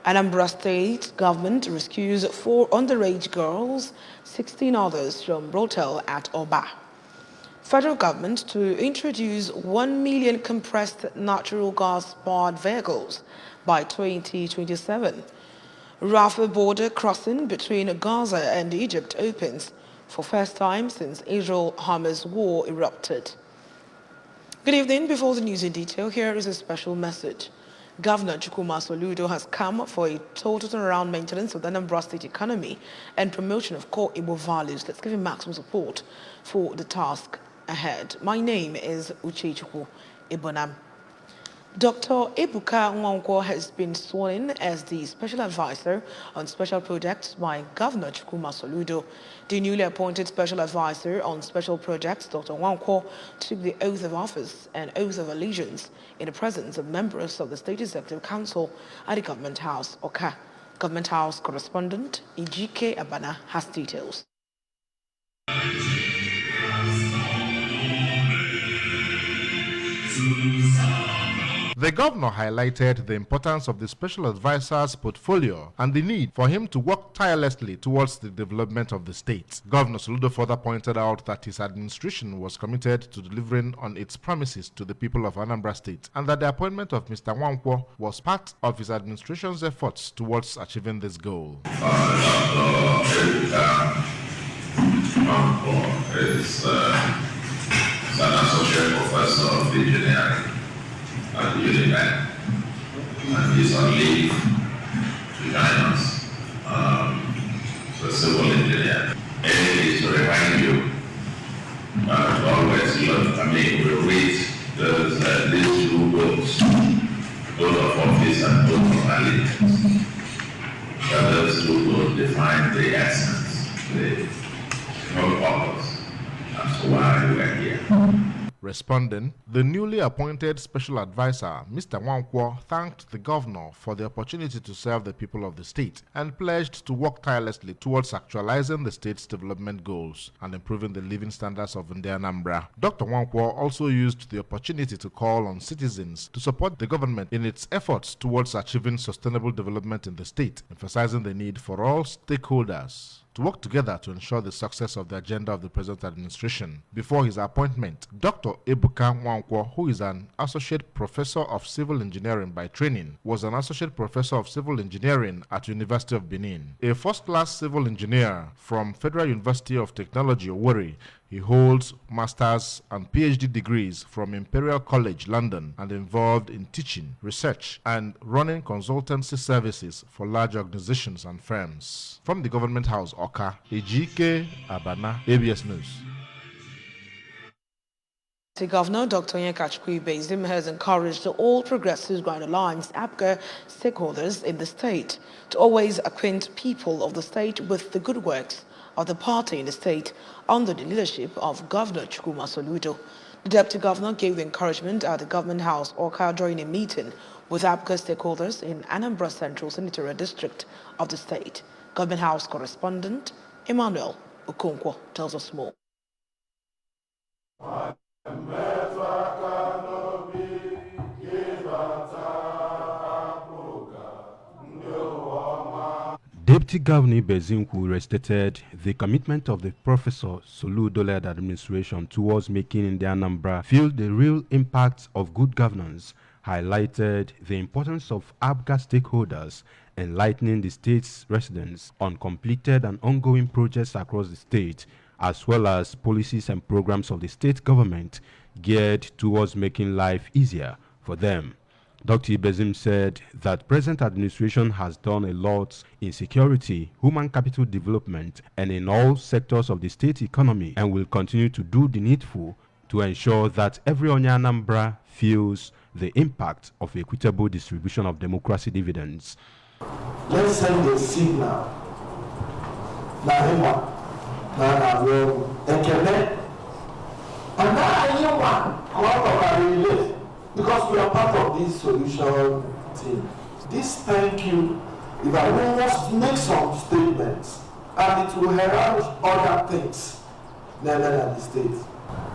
Anambra State government rescues 4 underage girls, 16 others from brothel at Oba. Federal government to introduce 1 million compressed natural gas-powered vehicles by 2027. Rafah border crossing between Gaza and Egypt opens for first time since Israel-Hamas war erupted. Good evening. Before the news in detail, here is a special message. Governor Chukwuma Soludo has come for a total turnaround maintenance of the Anambra State economy and promotion of core Igbo values. Let's give him maximum support for the task ahead. My name is Uchechukwu Ibonam. Dr. Ebuka Nwankwo has been sworn in as the Special Advisor on Special Projects by Governor Chukwuma Soludo. The newly appointed Special Advisor on Special Projects, Dr. Nwankwo, took the oath of office and oath of allegiance in the presence of members of the State Executive Council at the Government House, Oka. Government House correspondent Ejike Abana has details. The governor highlighted the importance of the special advisor's portfolio and the need for him to work tirelessly towards the development of the state. Governor Soludo further pointed out that his administration was committed to delivering on its promises to the people of Anambra State and that the appointment of Mr. Nwankwo was part of his administration's efforts towards achieving this goal. Nwankwo is an associate professor of engineering at the UNIMED, and he's on leave to join us. So civil engineer. And it is to remind you to always look, we read these 2 books, both of office and both of allegiance. Those 2 books define the essence, the whole purpose, as to why we are here. Responding, the newly appointed special advisor, Mr. Nwankwo, thanked the governor for the opportunity to serve the people of the state and pledged to work tirelessly towards actualizing the state's development goals and improving the living standards of Anambra. Dr. Nwankwo also used the opportunity to call on citizens to support the government in its efforts towards achieving sustainable development in the state, emphasizing the need for all stakeholders to work together to ensure the success of the agenda of the present administration. Before his appointment, Dr. Ebuka Nwankwo, who is an associate professor of civil engineering by training, was an associate professor of civil engineering at University of Benin. A first-class civil engineer from Federal University of Technology, Owerri, he holds master's and PhD degrees from Imperial College, London, and involved in teaching, research, and running consultancy services for large organizations and firms. From the Government House, Oka, Ejike Abana, ABS News. The Governor, Dr. Yekachukwu Ibezim, has encouraged all Progressive Grand Alliance APGA stakeholders in the state to always acquaint people of the state with the good works of the party in the state under the leadership of Governor Chukwuma Soludo. The Deputy Governor gave the encouragement at the Government House, Oka, during a meeting with APGA stakeholders in Anambra Central Senatorial District of the state. Government House correspondent Emmanuel Okonkwo tells us more. Deputy Governor Ibezim restated the commitment of the Professor Soludo-led administration towards making the Anambra feel the real impact of good governance, highlighted the importance of APGA stakeholders enlightening the state's residents on completed and ongoing projects across the state, as well as policies and programs of the state government geared towards making life easier for them. Dr. Ibezim said that present administration has done a lot in security, human capital development, and in all sectors of the state economy, and will continue to do the needful to ensure that every Anambra feels the impact of equitable distribution of dividends. Let's send a signal. Because we are part of this solution team. This thank you, if I must make some statements, and it will herald other things than the state.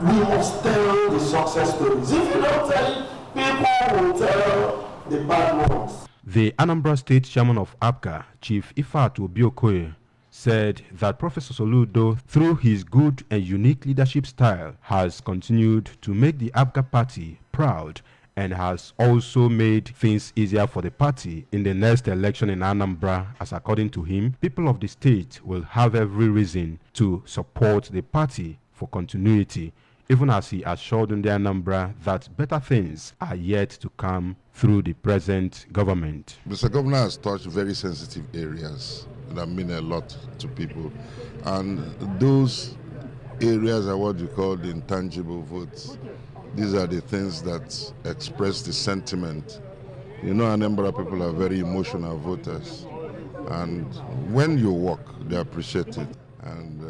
We must tell the success stories. If you don't tell it, people will tell the bad ones. The Anambra State Chairman of APGA, Chief Ifeatu Obi-Okoye, said that Professor Soludo, through his good and unique leadership style, has continued to make the APGA party proud and has also made things easier for the party in the next election in Anambra, as according to him, people of the state will have every reason to support the party for continuity, even as he assured in the Anambra that better things are yet to come through the present government. Mr. Governor has touched very sensitive areas that mean a lot to people, and those areas are what you call the intangible votes. These are the things that express the sentiment. You know, Anambra people are very emotional voters, and when you work, they appreciate it, and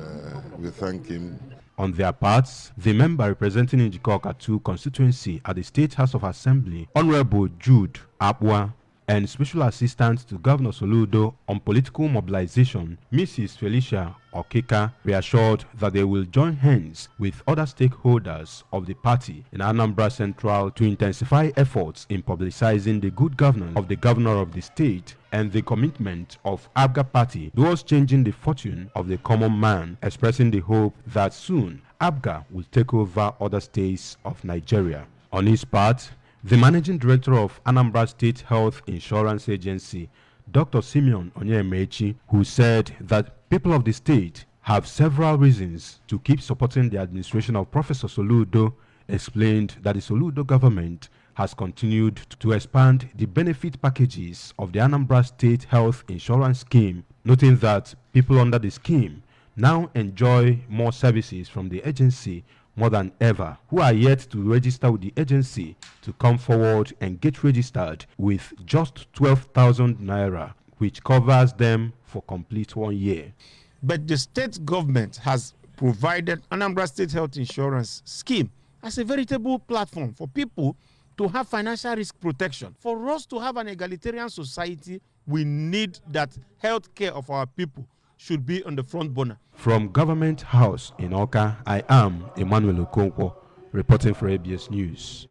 we thank him. On their parts, the member representing Njikoka 2 constituency at the State House of Assembly, Honorable Jude Apwa, and Special Assistant to Governor Soludo on political mobilization, Mrs. Felicia Okeka, reassured that they will join hands with other stakeholders of the party in Anambra Central to intensify efforts in publicizing the good governance of the governor of the state and the commitment of APGA party towards changing the fortune of the common man, expressing the hope that soon APGA will take over other states of Nigeria. On his part, the Managing Director of Anambra State Health Insurance Agency, Dr. Simeon Onyemechi, who said that people of the state have several reasons to keep supporting the administration of Professor Soludo, explained that the Soludo government has continued to expand the benefit packages of the Anambra State Health Insurance Scheme, noting that people under the scheme now enjoy more services from the agency more than ever, who are yet to register with the agency to come forward and get registered with just 12,000 naira, which covers them for complete 1 year. But the state government has provided Anambra State Health Insurance Scheme as a veritable platform for people to have financial risk protection. For us to have an egalitarian society, we need that health care of our people should be on the front burner. From Government House in Oka, I am Emmanuel Okonkwo, reporting for ABS News.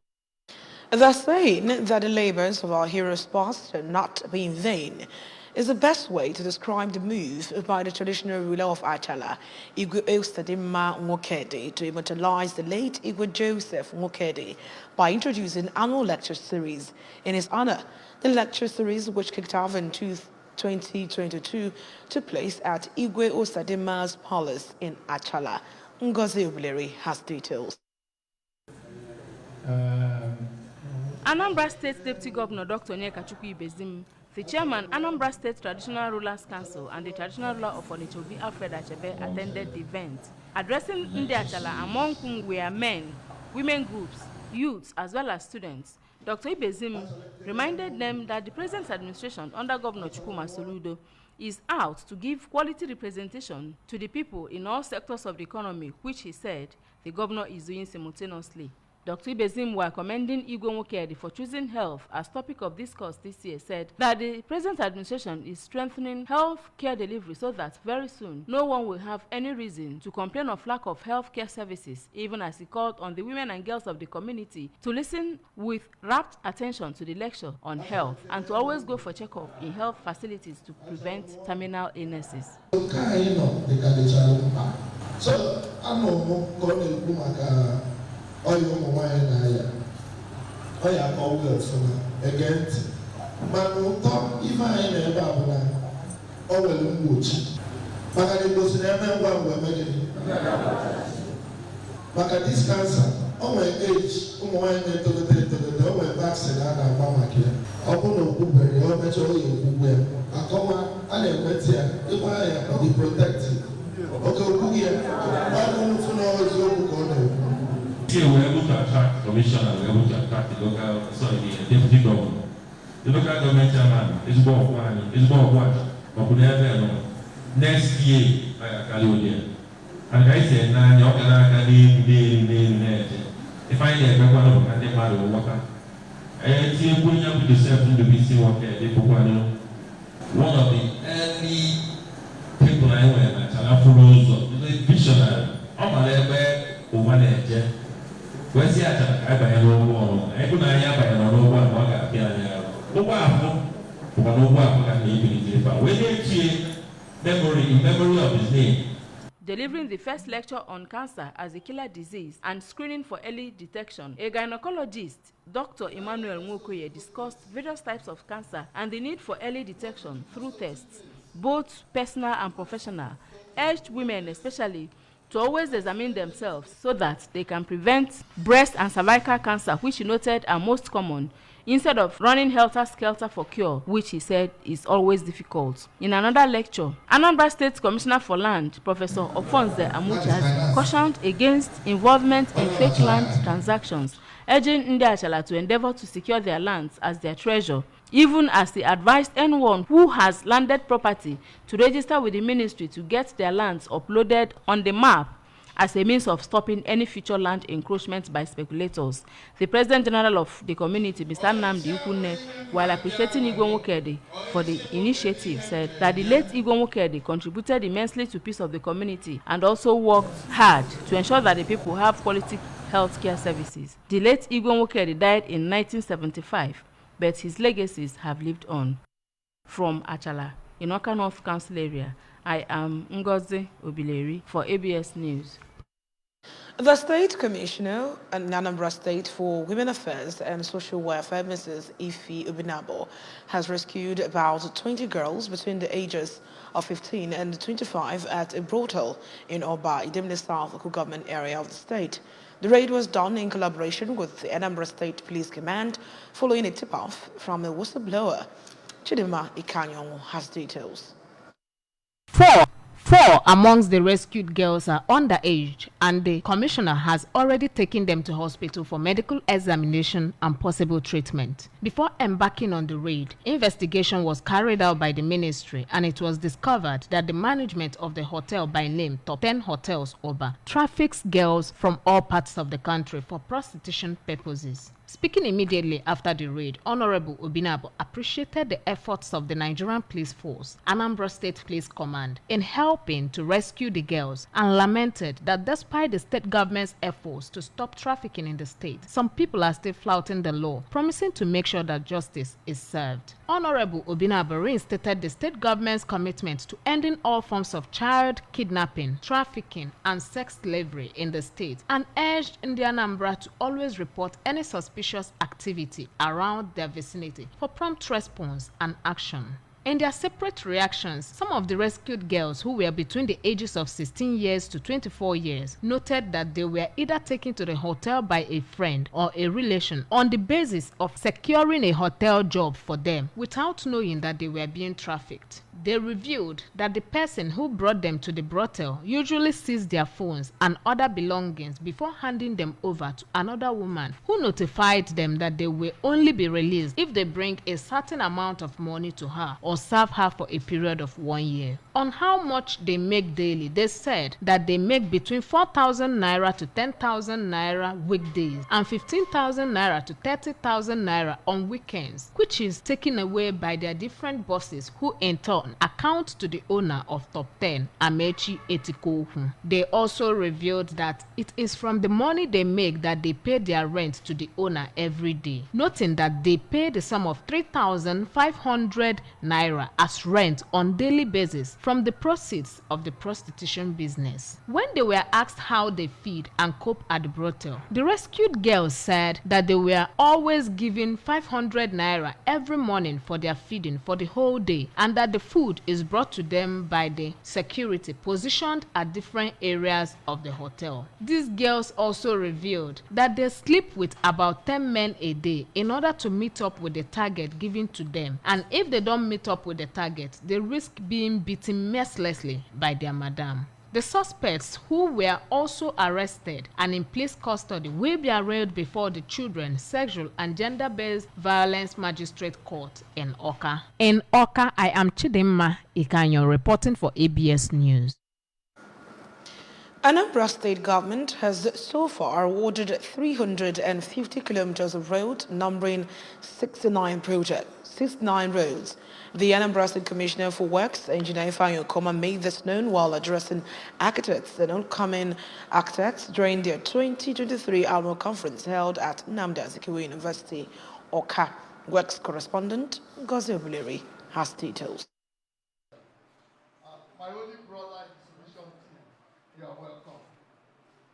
The saying that the labors of our heroes past shall not be in vain is the best way to describe the move by the traditional ruler of Achala, Igwe Eustadimma Nwokedi, to immortalize the late Igwe Joseph Nwokedi by introducing an annual lecture series in his honor. The lecture series, which kicked off in 2022, took place at Igwe Osadimma's Palace in Achala. Ngozi Obileri has details. Anambra State Deputy Governor Dr. Onyekachukwu Ibezim, the Chairman, Anambra State Traditional Rulers Council, and the Traditional Ruler of Onitsha, Alfred Achebe, attended the event. Addressing Ndi Achala, among whom were men, women groups, youths, as well as students, Dr. Ibezim reminded them that the present administration under Governor Chukwuma Soludo is out to give quality representation to the people in all sectors of the economy, which he said the governor is doing simultaneously. Dr. Ibezim, while commending Igwe Nwokedi for choosing health as topic of discourse this year, said that the present administration is strengthening health care delivery so that very soon no one will have any reason to complain of lack of health care services, even as he called on the women and girls of the community to listen with rapt attention to the lecture on health and to always go for checkup in health facilities to prevent terminal illnesses. Oyo mwaye na ya oya owo funa against manu to ifa ina eba abuna owelu mgbochi maka ni gosi na eme ngwa megide maka this cancer onwe age umwaye na tolete onwe vaccine na agba maka ya obu na ogbubere o mecho oyo ogbugbe akọwa a na-enweta ya ịgba ya the protective oke ogbugbe ya ọnụ funa ozo okwu ka ọ na-ekwu. Here we're able to attract commissioners, we're able to attract the deputy governor. The local government chairman is about one, but we never know. Next year, I can do. And I said, now you're going to if I get one of them, I take my water. I see when you put yourself in the BC water, one of the early people I went at, the visionary, I'm a little over there. Where's the other? I buy a low wall. I put my yap and a low one. I got a in memory of his name. Delivering the first lecture on cancer as a killer disease and screening for early detection, a gynecologist, Dr. Emmanuel Nwokoye, discussed various types of cancer and the need for early detection through tests, both personal and professional, urged women especially to always examine themselves so that they can prevent breast and cervical cancer, which he noted are most common, instead of running helter-skelter for cure, which he said is always difficult. In another lecture, Anambra State Commissioner for Land, Professor Ofonze Amuchas, cautioned against involvement in fake land transactions, urging Ndi Achala to endeavor to secure their lands as their treasure, even as he advised anyone who has landed property to register with the ministry to get their lands uploaded on the map as a means of stopping any future land encroachment by speculators. The President General of the community, Mr. Nnamdi Ukune, while appreciating Igwe Nwokedi for the initiative, said that the late Igwe Nwokedi contributed immensely to peace of the community and also worked hard to ensure that the people have quality healthcare services. The late Igwe Nwokedi died in 1975, but his legacies have lived on. From Achala, in Awka North Council area, I am Ngozi Obileri for ABS News. The State Commissioner in Anambra State for Women Affairs and Social Welfare, Mrs. Ife Obinabo, has rescued about 20 girls between the ages of 15 and 25 at a brothel in Oba, Idemili South local government area of the state. The raid was done in collaboration with the Anambra State Police Command following a tip-off from a whistleblower. Chidima Ikanyong has details. Four amongst the rescued girls are underage, and the commissioner has already taken them to hospital for medical examination and possible treatment. Before embarking on the raid, investigation was carried out by the ministry, and it was discovered that the management of the hotel by name Top 10 Hotels Oba traffics girls from all parts of the country for prostitution purposes. Speaking immediately after the raid, Honorable Obinabo appreciated the efforts of the Nigerian Police Force, Anambra State Police Command, in helping to rescue the girls, and lamented that despite the state government's efforts to stop trafficking in the state, some people are still flouting the law, promising to make sure that justice is served. Honorable Obinabo reinstated the state government's commitment to ending all forms of child kidnapping, trafficking, and sex slavery in the state, and urged Indian Anambra to always report any suspicious activity around their vicinity for prompt response and action. In their separate reactions, some of the rescued girls who were between the ages of 16 years to 24 years noted that they were either taken to the hotel by a friend or a relation on the basis of securing a hotel job for them without knowing that they were being trafficked. They revealed that the person who brought them to the brothel usually seized their phones and other belongings before handing them over to another woman who notified them that they will only be released if they bring a certain amount of money to her or serve her for a period of 1 year. On how much they make daily, they said that they make between 4,000 naira to 10,000 naira weekdays and 15,000 naira to 30,000 naira on weekends, which is taken away by their different bosses who in turn account to the owner of Top 10, Amechi Etikohu. They also revealed that it is from the money they make that they pay their rent to the owner every day, noting that they pay the sum of 3,500 naira as rent on daily basis from the proceeds of the prostitution business. When they were asked how they feed and cope at the brothel, the rescued girls said that they were always given 500 naira every morning for their feeding for the whole day, and that the food is brought to them by the security positioned at different areas of the hotel. These girls also revealed that they sleep with about 10 men a day in order to meet up with the target given to them, and if they don't meet up with the target, they risk being beaten mercilessly by their madam. The suspects, who were also arrested and in police custody, will be arraigned before the Children, Sexual and Gender-Based Violence Magistrate Court in Awka. In Awka, I am Chidima Ikanyo reporting for ABS News. Anambra State government has so far awarded 350 kilometers of road, numbering 69 roads. The Anambra State Commissioner for Works, Engineer Ifeanyi Ukoma, made this known while addressing architects and upcoming architects during their 2023 annual conference held at Nnamdi Azikiwe University, Awka. Works correspondent Ngozi Obuleri has details. My only brother in the solution team, you are welcome.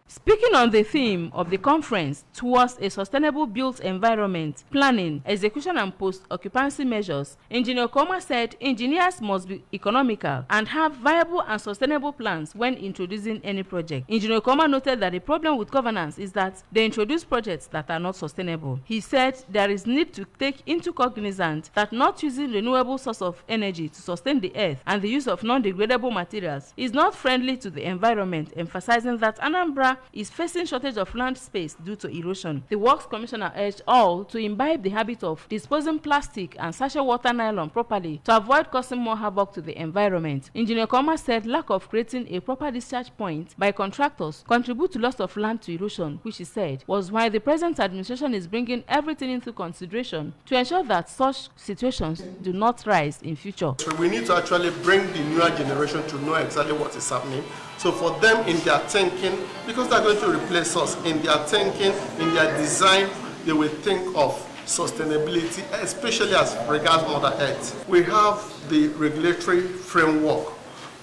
Speaking on the theme of the conference towards a sustainable built environment, planning, execution and post-occupancy measures, Engineer Koma said engineers must be economical and have viable and sustainable plans when introducing any project. Engineer Koma noted that the problem with governance is that they introduce projects that are not sustainable. He said there is need to take into cognizance that not using renewable source of energy to sustain the earth and the use of non-degradable materials is not friendly to the environment, emphasizing that Anambra is facing shortage of land space due to erosion. The Works Commissioner urged all to imbibe the habit of disposing plastic and sachet water nylon properly to avoid causing more havoc to the environment. Engineer Koma said lack of creating a proper discharge point by contractors contribute to loss of land to erosion, which he said was why the present administration is bringing everything into consideration to ensure that such situations do not rise in future. So we need to actually bring the newer generation to know exactly what is happening. So for them in their thinking, because they're going to replace us, in their thinking, in their design, they will think of sustainability, especially as regards Mother Earth. We have the regulatory framework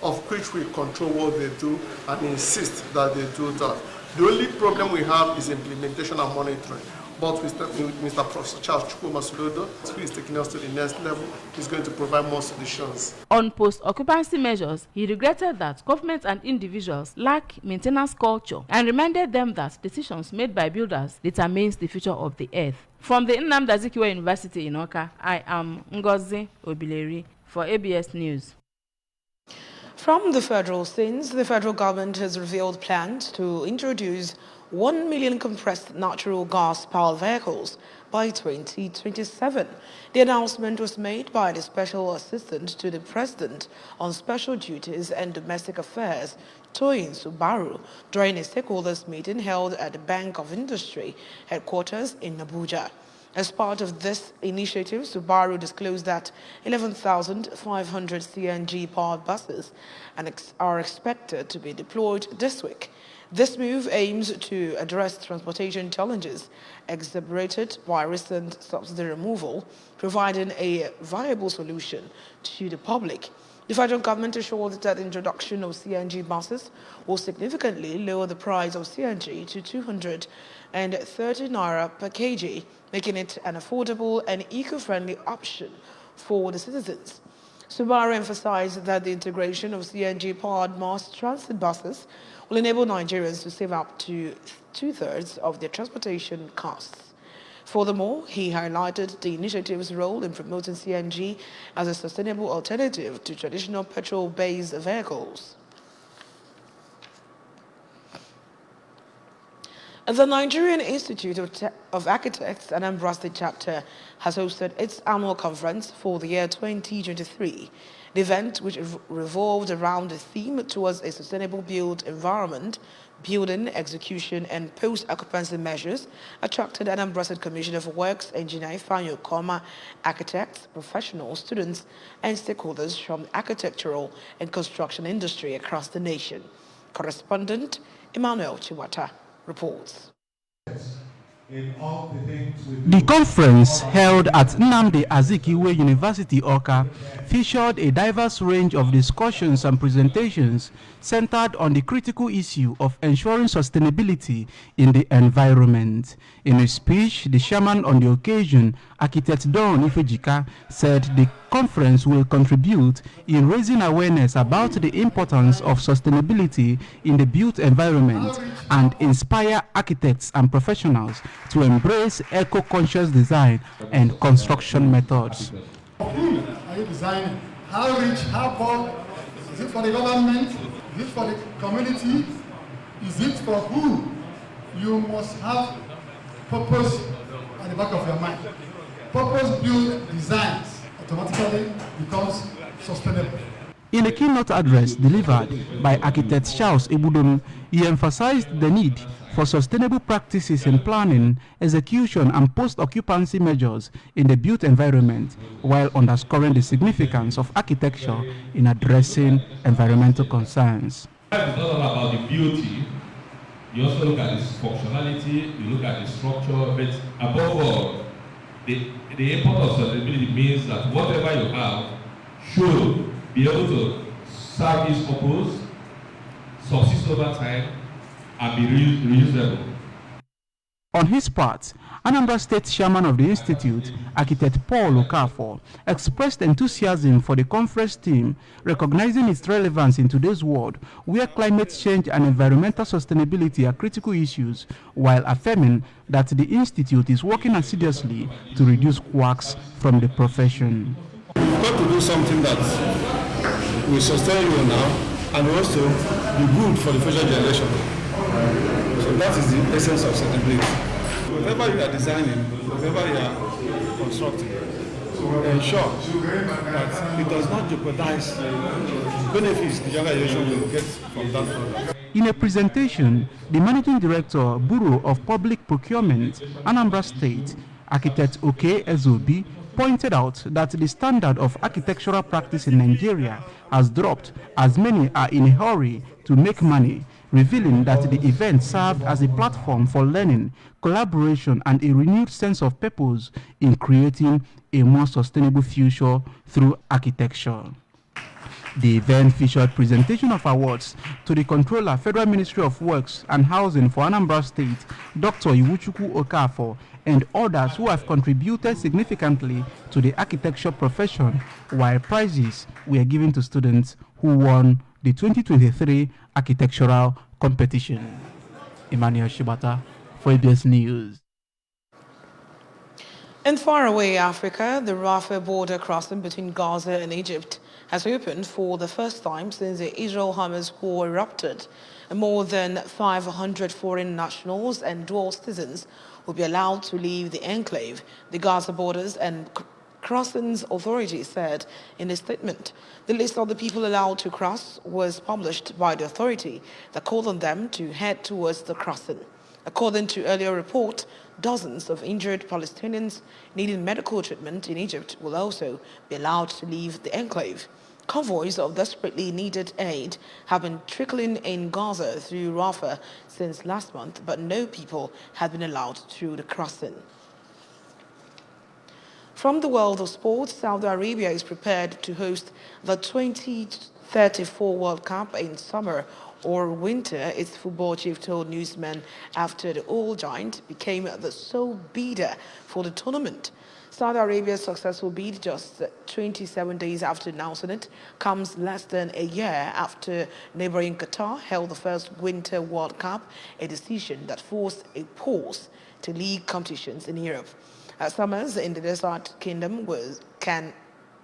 of which we control what they do and insist that they do that. The only problem we have is implementation and monitoring. But with Mr. Professor Charles Chukwuma Soludo, who is taking us to the next level, is going to provide more solutions. On post-occupancy measures, he regretted that government and individuals lack maintenance culture and reminded them that decisions made by builders determines the future of the earth. From the Nnamdi Azikiwe University in Awka, I am Ngozi Obuleri for ABS News. From the federal scenes, the federal government has revealed plans to introduce 1 million compressed natural gas-powered vehicles by 2027. The announcement was made by the Special Assistant to the President on Special Duties and Domestic Affairs, Toyin Subaru, during a stakeholders meeting held at the Bank of Industry headquarters in Abuja. As part of this initiative, Subaru disclosed that 11,500 CNG-powered buses are expected to be deployed this week. This move aims to address transportation challenges exacerbated by recent subsidy removal, providing a viable solution to the public. The federal government assured that the introduction of CNG buses will significantly lower the price of CNG to 230 naira per kg, making it an affordable and eco-friendly option for the citizens. Subaru emphasized that the integration of CNG-powered mass transit buses will enable Nigerians to save up to 2/3 of their transportation costs. Furthermore, he highlighted the initiative's role in promoting CNG as a sustainable alternative to traditional petrol-based vehicles. The Nigerian Institute of Architects Anambra State Chapter has hosted its annual conference for the year 2023. The event, which revolved around the theme towards a sustainable built environment, building, execution, and post-occupancy measures, attracted Anambra State Commissioner for Works, Engineer Ifanyo Koma, architects, professionals, students, and stakeholders from the architectural and construction industry across the nation. Correspondent Emmanuel Chiwata reports. The conference held at Nnamdi Azikiwe University, Awka, featured a diverse range of discussions and presentations centered on the critical issue of ensuring sustainability in the environment. In a speech, the chairman on the occasion, Architect Don Ifejika, said the conference will contribute in raising awareness about the importance of sustainability in the built environment and inspire architects and professionals to embrace eco-conscious design and construction methods. Who are you designing? How rich, how poor? Is it for the government? Is it for the community? Is it for who? You must have purpose at the back of your mind. Purpose-built designs automatically becomes sustainable. In a keynote address delivered by architect Charles Ebudum, he emphasized the need for sustainable practices in planning, execution, and post-occupancy measures in the built environment, while underscoring the significance of architecture in addressing environmental concerns. It's not all about the beauty. You also look at its functionality, you look at the structure, but above all, the import of sustainability means that whatever you have should be able to serve its purpose, subsist over time, and be reusable. On his part, Anambra State Chairman of the Institute, Architect Paul Okafor, expressed enthusiasm for the conference theme, recognizing its relevance in today's world, where climate change and environmental sustainability are critical issues, while affirming that the Institute is working assiduously to reduce quacks from the profession. We've got to do something that will sustain you now and also be good for the future generation. So that is the essence of sustainability. Whatever you are designing, whatever you are constructing, ensure that it does not jeopardize benefits the younger generation will get from that product. In a presentation, the Managing Director, Bureau of Public Procurement, Anambra State, Architect Oke Ezobi, pointed out that the standard of architectural practice in Nigeria has dropped as many are in a hurry to make money, revealing that the event served as a platform for learning, collaboration, and a renewed sense of purpose in creating a more sustainable future through architecture. The event featured presentation of awards to the Controller, Federal Ministry of Works and Housing for Anambra State, Dr. Iwuchukwu Okafor, and others who have contributed significantly to the architecture profession, while prizes were given to students who won the 2023 architectural competition. Emmanuel Shibata for ABS News. In faraway Africa, the Rafah border crossing between Gaza and Egypt has opened for the first time since the Israel-Hamas war erupted. More than 500 foreign nationals and dual citizens will be allowed to leave the enclave, the Gaza Borders and Crossings Authority said in a statement. The list of the people allowed to cross was published by the authority that called on them to head towards the crossing. According to earlier report, dozens of injured Palestinians needing medical treatment in Egypt will also be allowed to leave the enclave. Convoys of desperately needed aid have been trickling in Gaza through Rafah since last month, but no people have been allowed through the crossing. From the world of sports, Saudi Arabia is prepared to host the 2034 World Cup in summer or winter, its football chief told newsmen after the oil giant became the sole bidder for the tournament. Saudi Arabia's successful bid, just 27 days after announcing it, comes less than a year after neighboring Qatar held the first Winter World Cup, a decision that forced a pause to league competitions in Europe. Summers in the desert kingdom can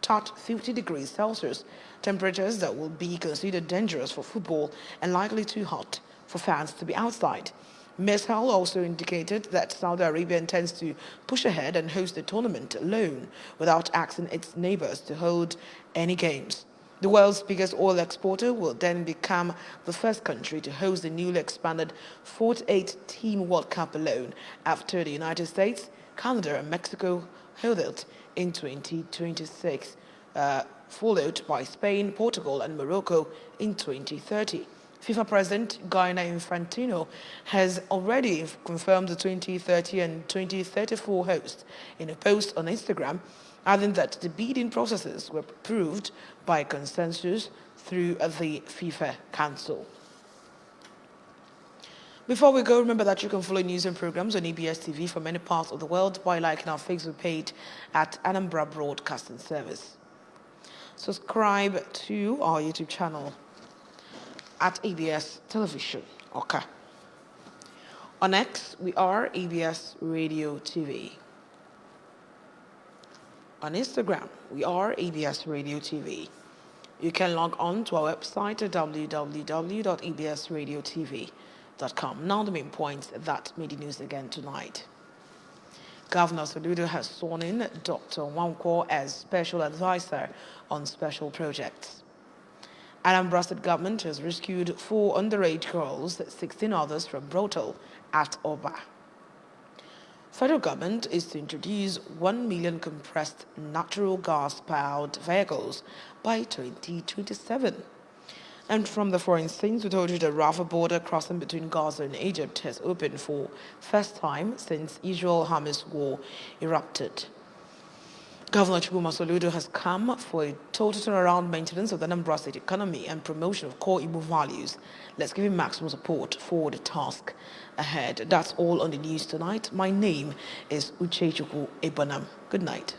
touch 50 degrees Celsius, temperatures that will be considered dangerous for football and likely too hot for fans to be outside. Mesal also indicated that Saudi Arabia intends to push ahead and host the tournament alone without asking its neighbors to hold any games. The world's biggest oil exporter will then become the first country to host the newly expanded 48-team World Cup alone after the United States, Canada and Mexico held it in 2026, followed by Spain, Portugal and Morocco in 2030. FIFA President Gianni Infantino has already confirmed the 2030 and 2034 host in a post on Instagram, adding that the bidding processes were approved by consensus through the FIFA Council. Before we go, remember that you can follow news and programs on EBS TV from many parts of the world by liking our Facebook page at Anambra Broadcasting Service. Subscribe to our YouTube channel at ABS Television. Okay. On X, we are ABS Radio TV. On Instagram, we are ABS Radio TV. You can log on to our website at www.absradiotv.com. Now the main points that made the news again tonight. Governor Soludo has sworn in Dr. Nwankwo as Special Advisor on Special Projects. Anambra State government has rescued 4 underage girls, 16 others from brothel at Oba. Federal government is to introduce 1 million compressed natural gas-powered vehicles by 2027. And from the foreign scenes, we told you the Rafah border crossing between Gaza and Egypt has opened for first time since Israel-Hamas war erupted. Governor Chukuma Soludo has come for a total turnaround maintenance of the Anambra State economy and promotion of core Igbo values. Let's give him maximum support for the task ahead. That's all on the news tonight. My name is Uchechukwu Ebanam. Good night.